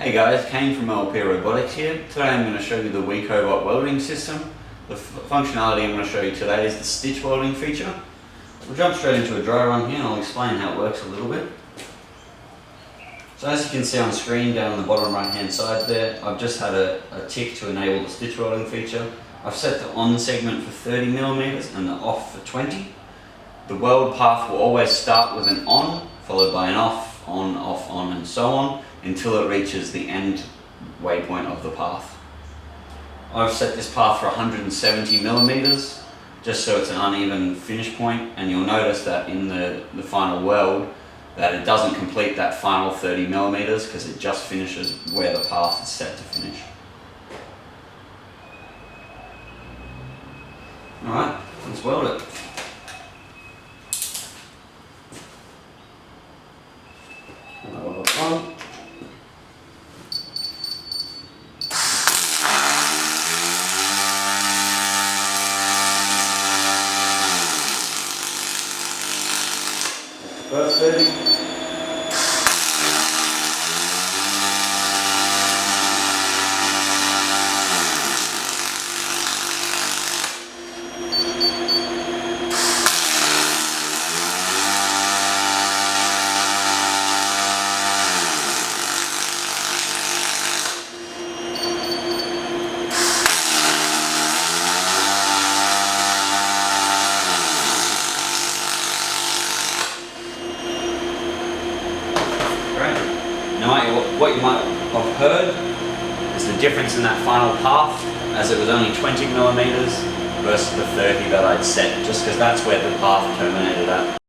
Hey guys, Kane from LP Robotics here. Today I'm going to show you the WeCobot welding system. The functionality I'm going to show you today is the stitch welding feature. We'll jump straight into a dry run here and I'll explain how it works a little bit. So as you can see on screen down on the bottom right hand side there, I've just had a tick to enable the stitch welding feature. I've set the on segment for 30mm and the off for 20. The weld path will always start with an on, followed by an off, on and so on, until it reaches the end waypoint of the path. I've set this path for 170mm, just so it's an uneven finish point, and you'll notice that in the final weld, that it doesn't complete that final 30mm because it just finishes where the path is set to finish. Alright, let's weld it. First 30. Now, what you might have heard is the difference in that final path, as it was only 20mm versus the 30 that I'd set, just because that's where the path terminated at.